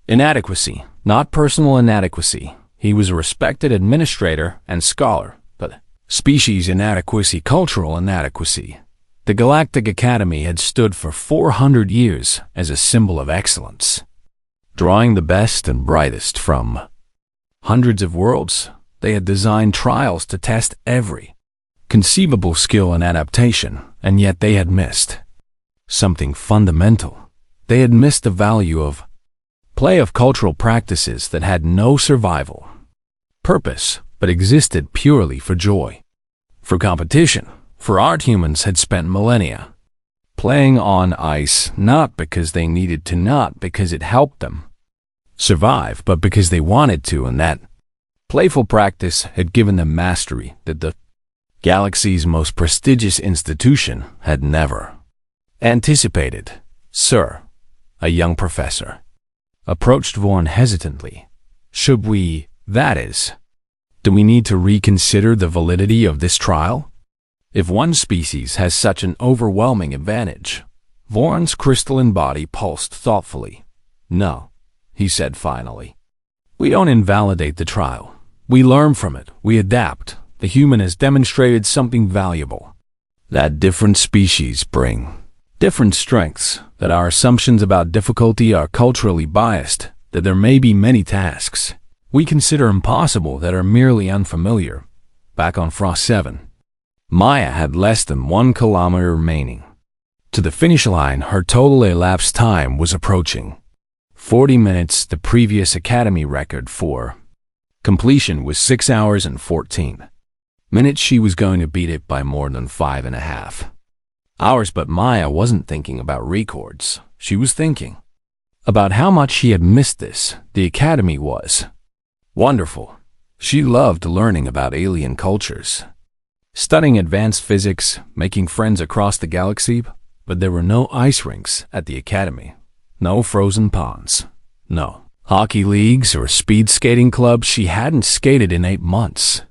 Inadequacy, not personal inadequacy. He was a respected administrator and scholar, but species inadequacy, cultural inadequacy. The Galactic Academy had stood for 400 years as a symbol of excellence, drawing the best and brightest from hundreds of worlds. They had designed trials to test every conceivable skill and adaptation, and yet they had missed something fundamental. They had missed the value of play, of cultural practices that had no survival purpose, but existed purely for joy, for competition. For art, humans had spent millennia playing on ice, not because they needed to, not because it helped them survive, but because they wanted to, and that playful practice had given them mastery that the galaxy's most prestigious institution had never anticipated. Sir, a young professor approached Vorn hesitantly. Should we, that is, do we need to reconsider the validity of this trial? If one species has such an overwhelming advantage? Vorn's crystalline body pulsed thoughtfully. No, he said finally. We don't invalidate the trial. We learn from it. We adapt. The human has demonstrated something valuable, that different species bring different strengths, that our assumptions about difficulty are culturally biased, that there may be many tasks we consider impossible that are merely unfamiliar. Back on Frost 7, Maya had less than 1 kilometer remaining to the finish line. Her total elapsed time was approaching 40 minutes. The previous Academy record for completion was 6 hours and 14 minutes. She was going to beat it by more than 5.5 hours, but Maya wasn't thinking about records. She was thinking about how much she had missed this. The Academy was wonderful. She loved learning about alien cultures, studying advanced physics, making friends across the galaxy, but there were no ice rinks at the Academy, no frozen ponds, no hockey leagues or speed skating clubs. She hadn't skated in 8 months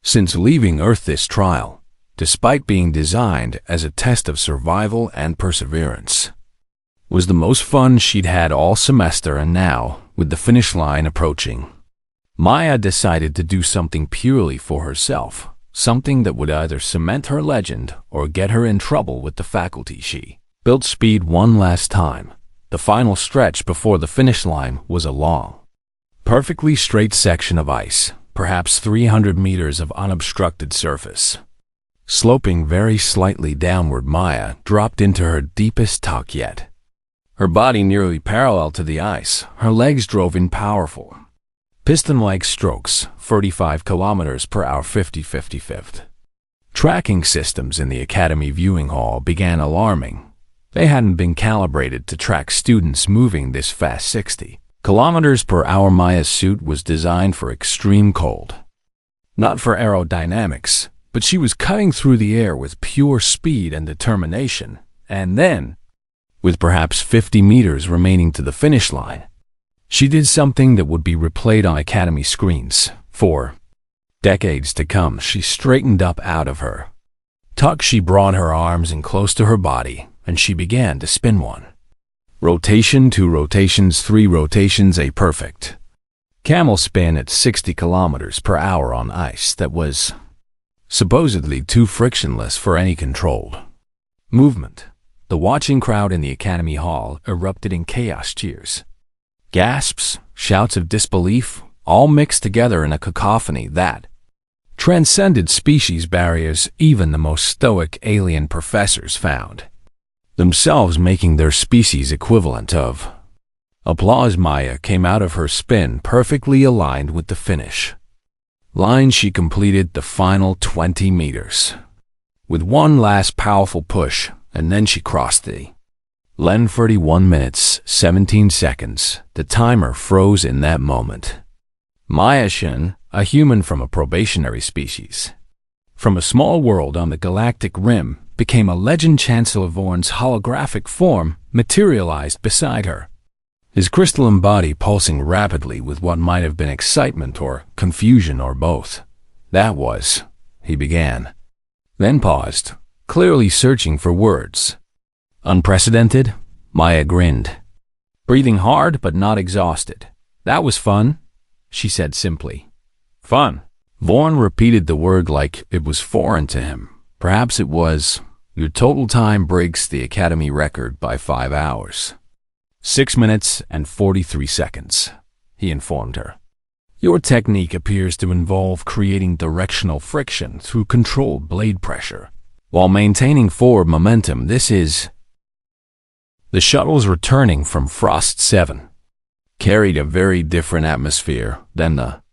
since leaving Earth. This trial, despite being designed as a test of survival and perseverance, was the most fun she'd had all semester, and now, with the finish line approaching, Maya decided to do something purely for herself, something that would either cement her legend or get her in trouble with the faculty. She built speed one last time. The final stretch before the finish line was a long, perfectly straight section of ice, perhaps 300 meters of unobstructed surface. Sloping very slightly downward, Maya dropped into her deepest tuck yet. Her body nearly parallel to the ice, her legs drove in powerful piston-like strokes, 35 kilometers per hour, 50-50-50. Tracking systems in the Academy viewing hall began alarming. They hadn't been calibrated to track students moving this fast. 60 kilometers per hour. Maya's suit was designed for extreme cold, not for aerodynamics, but she was cutting through the air with pure speed and determination. And then, with perhaps 50 meters remaining to the finish line, she did something that would be replayed on Academy screens for decades to come. She straightened up out of her tuck. She brought her arms in close to her body, and she began to spin. 1 rotation, 2 rotations, 3 rotations, a perfect camel spin at 60 kilometers per hour on ice that was supposedly too frictionless for any controlled movement. The watching crowd in the Academy Hall erupted in chaos. Cheers, gasps, shouts of disbelief, all mixed together in a cacophony that transcended species barriers. Even the most stoic alien professors found themselves making their species equivalent of Applause. Maya came out of her spin perfectly aligned with the finish line. She completed the final 20 meters with one last powerful push, and then she crossed the line. 31 minutes, 17 seconds. The timer froze in that moment. Maya Shin, a human from a probationary species, from a small world on the galactic rim, became a legend. Chancellor Vorn's holographic form materialized beside her, his crystalline body pulsing rapidly with what might have been excitement or confusion or both. That was, he began, then paused, clearly searching for words. Unprecedented? Maya grinned, breathing hard but not exhausted. That was fun, she said simply. Fun? Vorn repeated the word like it was foreign to him. Perhaps it was. Your total time breaks the Academy record by 5 hours. 6 minutes and 43 seconds, he informed her. Your technique appears to involve creating directional friction through controlled blade pressure, while maintaining forward momentum. This is... The shuttles returning from Frost 7 carried a very different atmosphere than the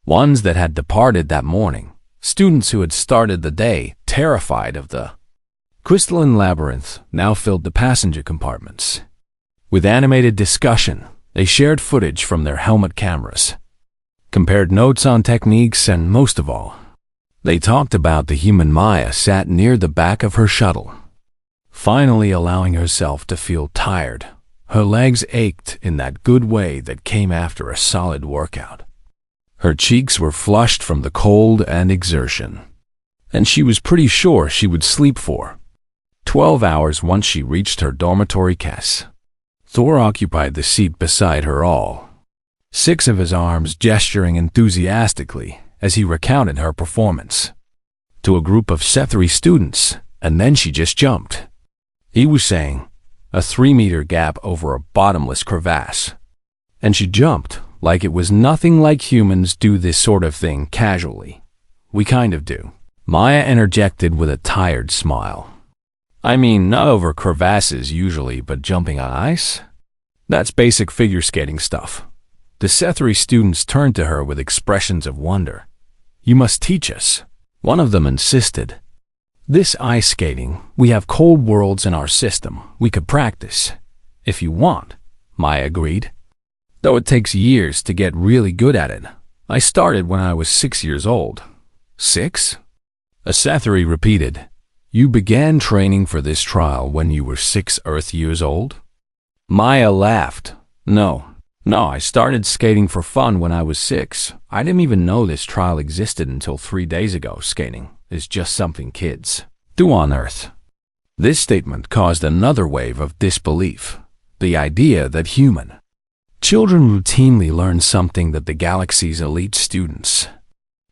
ones that had departed that morning. Students who had started the day terrified of the crystalline labyrinth now filled the passenger compartments. With animated discussion, they shared footage from their helmet cameras, compared notes on techniques, and most of all, they talked about the human Maya sat near the back of her shuttle, finally allowing herself to feel tired. Her legs ached in that good way that came after a solid workout. Her cheeks were flushed from the cold and exertion, and she was pretty sure she would sleep for 12 hours once she reached her dormitory caisse. Thro occupied the seat beside her, all 6 of his arms gesturing enthusiastically as he recounted her performance to a group of Sethri students, and then she just jumped. He was saying, a 3-meter gap over a bottomless crevasse, and she jumped like it was nothing. Like humans do this sort of thing casually. We kind of do. Maya interjected with a tired smile. I mean, not over crevasses usually, but jumping on ice? That's basic figure skating stuff. The Sethri students turned to her with expressions of wonder. You must teach us, one of them insisted. This ice skating, we have cold worlds in our system. We could practice, if you want, Maya agreed. Though it takes years to get really good at it. I started when I was 6 years old. 6? A Sethri repeated. You began training for this trial when you were 6 Earth years old? Maya laughed. No, I started skating for fun when I was 6. I didn't even know this trial existed until 3 days ago. Skating is just something kids do on Earth. This statement caused another wave of disbelief. The idea that human children routinely learn something that the galaxy's elite students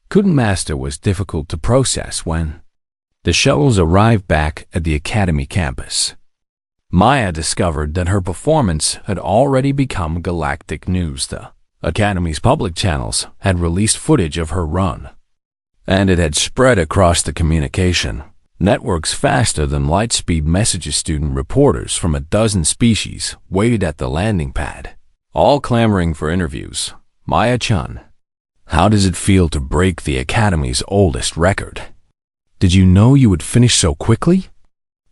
couldn't master was difficult to process. When the shuttles arrived back at the Academy campus, Maya discovered that her performance had already become galactic news. The Academy's public channels had released footage of her run, and it had spread across the communication networks faster than light-speed messages. Student reporters from a dozen species waited at the landing pad, all clamoring for interviews. Maya-chan, how does it feel to break the Academy's oldest record? Did you know you would finish so quickly?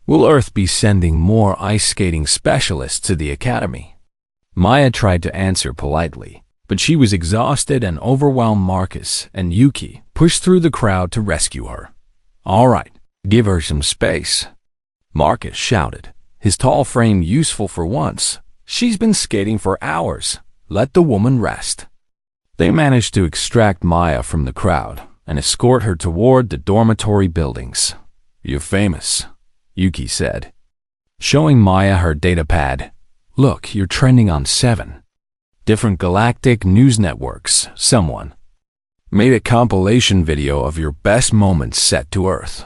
Will Earth be sending more ice skating specialists to the Academy? Maya tried to answer politely, but she was exhausted and overwhelmed. Marcus and Yuki pushed through the crowd to rescue her. All right, give her some space, Marcus shouted, his tall frame useful for once. She's been skating for hours. Let the woman rest. They managed to extract Maya from the crowd and escort her toward the dormitory buildings. You're famous, Yuki said, showing Maya her datapad. Look, you're trending on 7 different galactic news networks. Someone made a compilation video of your best moments set to Earth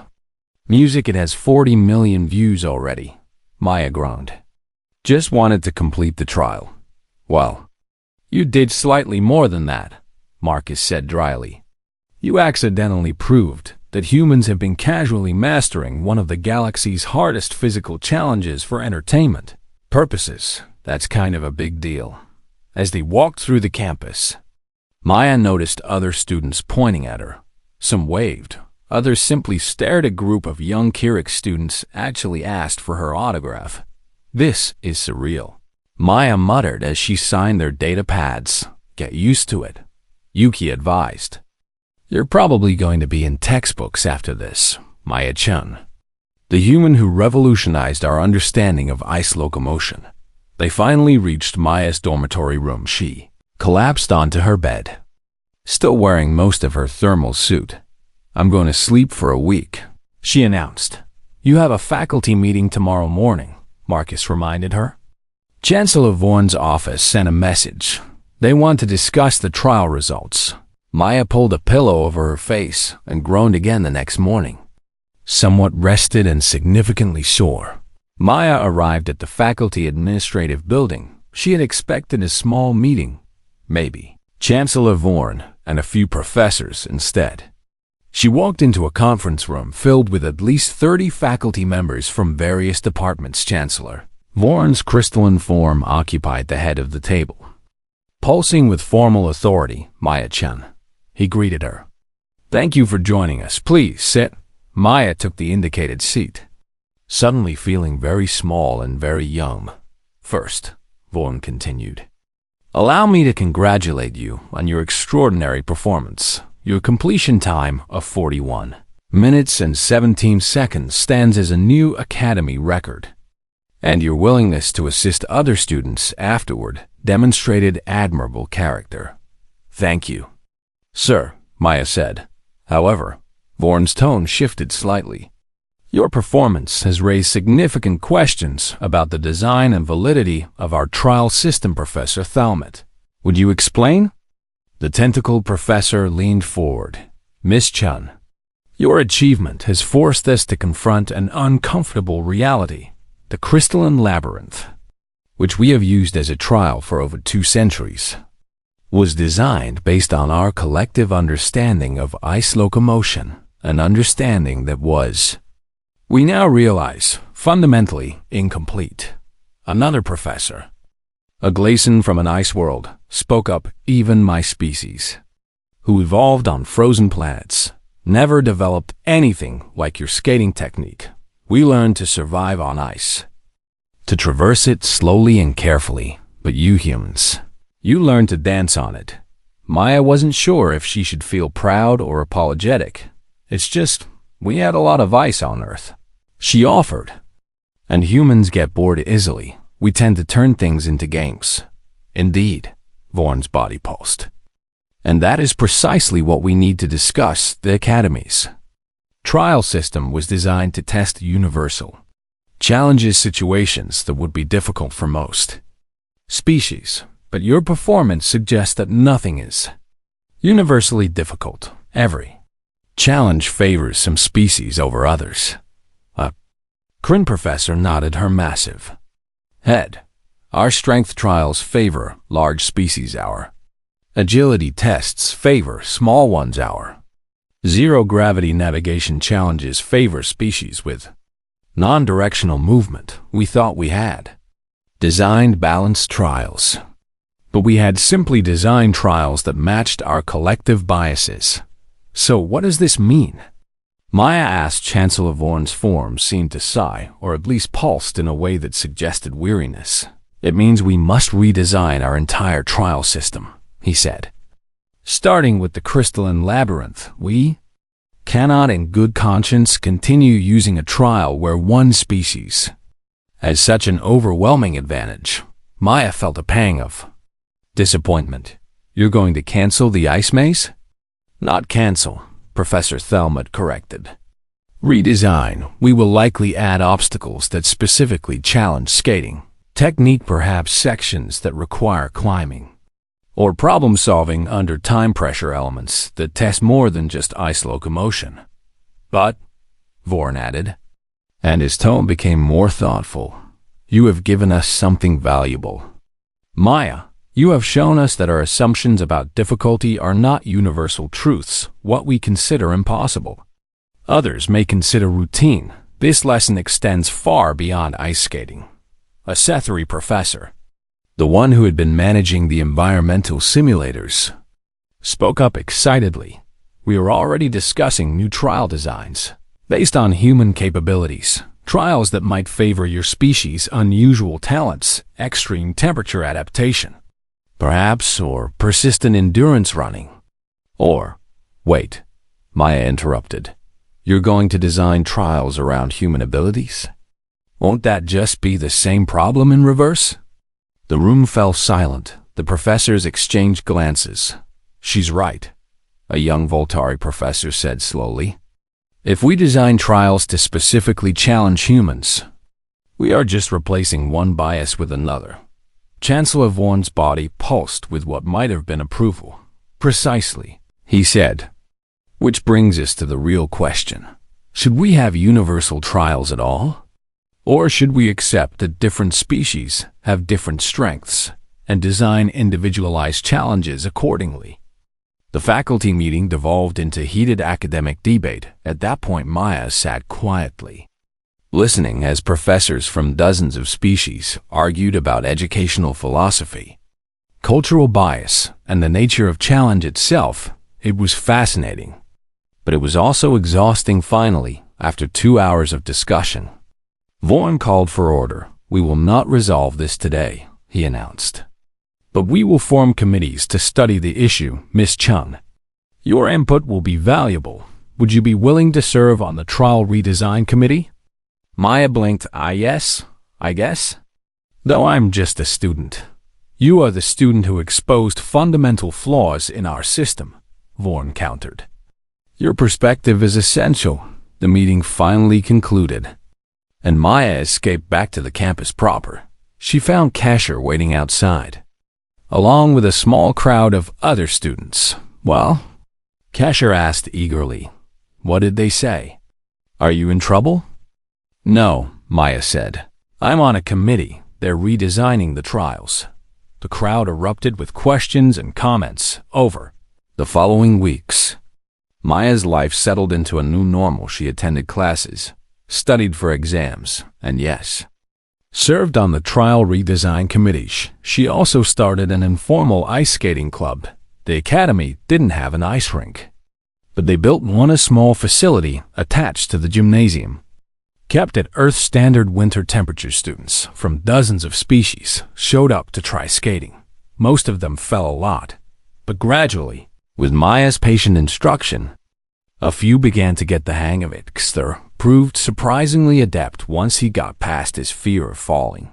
music. It has 40 million views already, Maya groaned. Just wanted to complete the trial. Well, you did slightly more than that, Marcus said dryly. You accidentally proved that humans have been casually mastering one of the galaxy's hardest physical challenges for entertainment purposes. That's kind of a big deal. As they walked through the campus, Maya noticed other students pointing at her. Some waved. Others simply stared. A group of young Keurig students actually asked for her autograph. This is surreal, Maya muttered as she signed their data pads. Get used to it, Yuki advised. You're probably going to be in textbooks after this, Maya-chan. The human who revolutionized our understanding of ice locomotion. They finally reached Maya's dormitory room. She collapsed onto her bed, still wearing most of her thermal suit. I'm going to sleep for a week, she announced. You have a faculty meeting tomorrow morning, Marcus reminded her. Chancellor Vaughn's office sent a message. They want to discuss the trial results. Maya pulled a pillow over her face and groaned again the next morning. Somewhat rested and significantly sore, Maya arrived at the faculty administrative building. She had expected a small meeting, maybe Chancellor Vaughn and a few professors instead. She walked into a conference room filled with at least 30 faculty members from various departments. Chancellor Vaughn's crystalline form occupied the head of the table. Pulsing with formal authority, Maya-chan, he greeted her. Thank you for joining us. Please sit. Maya took the indicated seat, suddenly feeling very small and very young. First, Vaughn continued, allow me to congratulate you on your extraordinary performance. Your completion time of 41 minutes and 17 seconds stands as a new academy record, and your willingness to assist other students afterward demonstrated admirable character. Thank you, sir, Maya said. However, Vaughn's tone shifted slightly. Your performance has raised significant questions about the design and validity of our trial system, Professor Thalmott. Would you explain? The tentacled professor leaned forward. Miss Chun, your achievement has forced us to confront an uncomfortable reality. The crystalline labyrinth, which we have used as a trial for over 2 centuries, was designed based on our collective understanding of ice locomotion, an understanding that was, we now realize, fundamentally incomplete. Another professor, a Glacian from an ice world, spoke up. Even my species, who evolved on frozen planets, never developed anything like your skating technique. We learned to survive on ice, to traverse it slowly and carefully. But you humans, you learned to dance on it. Maya wasn't sure if she should feel proud or apologetic. It's just, we had a lot of ice on Earth, she offered. And humans get bored easily. We tend to turn things into games. Indeed, Vaughn's body pulsed. And that is precisely what we need to discuss. The Academy's trial system was designed to test universal challenges, situations that would be difficult for most species. But your performance suggests that nothing is universally difficult. Every challenge favors some species over others. Kryn professor nodded her massive head. Our strength trials favor large species. Our agility tests favor small ones. Our zero-gravity navigation challenges favor species with non-directional movement. We thought we had designed balanced trials, but we had simply designed trials that matched our collective biases. So what does this mean? Maya asked. Chancellor Vaughn's form seemed to sigh, or at least pulsed in a way that suggested weariness. It means we must redesign our entire trial system, he said. Starting with the crystalline labyrinth, we cannot in good conscience continue using a trial where one species has such an overwhelming advantage. Maya felt a pang of disappointment. You're going to cancel the ice maze? Not cancel, Professor Thalmott corrected. Redesign. We will likely add obstacles that specifically challenge skating technique, perhaps sections that require climbing, or problem-solving under time pressure, elements that test more than just ice locomotion. But, Vaughn added, and his tone became more thoughtful, you have given us something valuable. Maya, you have shown us that our assumptions about difficulty are not universal truths, what we consider impossible. Others may consider routine. This lesson extends far beyond ice skating. A Sethri professor, The one who had been managing the environmental simulators spoke up excitedly. We are already discussing new trial designs based on human capabilities. Trials that might favor your species' unusual talents, extreme temperature adaptation, perhaps, or persistent endurance running. Or, wait, Maya interrupted. You're going to design trials around human abilities? Won't that just be the same problem in reverse? The room fell silent. The professors exchanged glances. She's right, a young Voltari professor said slowly. If we design trials to specifically challenge humans, we are just replacing one bias with another. Chancellor Vaughan's body pulsed with what might have been approval. Precisely, he said. Which brings us to the real question. Should we have universal trials at all? Or should we accept that different species have different strengths and design individualized challenges accordingly? The faculty meeting devolved into heated academic debate. At that point, Maya sat quietly, listening as professors from dozens of species argued about educational philosophy, cultural bias, and the nature of challenge itself. It was fascinating, but it was also exhausting. Finally, after 2 hours of discussion, Vaughan called for order. We will not resolve this today, he announced. But we will form committees to study the issue, Miss Chung. Your input will be valuable. Would you be willing to serve on the trial redesign committee? Maya blinked. Yes, I guess. Though I'm just a student. You are the student who exposed fundamental flaws in our system, Vaughan countered. Your perspective is essential. The meeting finally concluded, and Maya escaped back to the campus proper. She found Kasher waiting outside, along with a small crowd of other students. Well, Kasher asked eagerly, what did they say? Are you in trouble? No, Maya said. I'm on a committee. They're redesigning the trials. The crowd erupted with questions and comments. Over the following weeks, Maya's life settled into a new normal. She attended classes, studied for exams, and yes, served on the trial redesign committee. She also started an informal ice skating club. The academy didn't have an ice rink, but they built one, a small facility attached to the gymnasium, kept at Earth-standard winter temperature. Students from dozens of species showed up to try skating. Most of them fell a lot, but gradually, with Maya's patient instruction, a few began to get the hang of it. Thro proved surprisingly adept once he got past his fear of falling.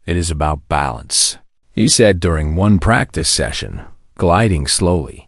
It is about balance, he said during one practice session, gliding slowly,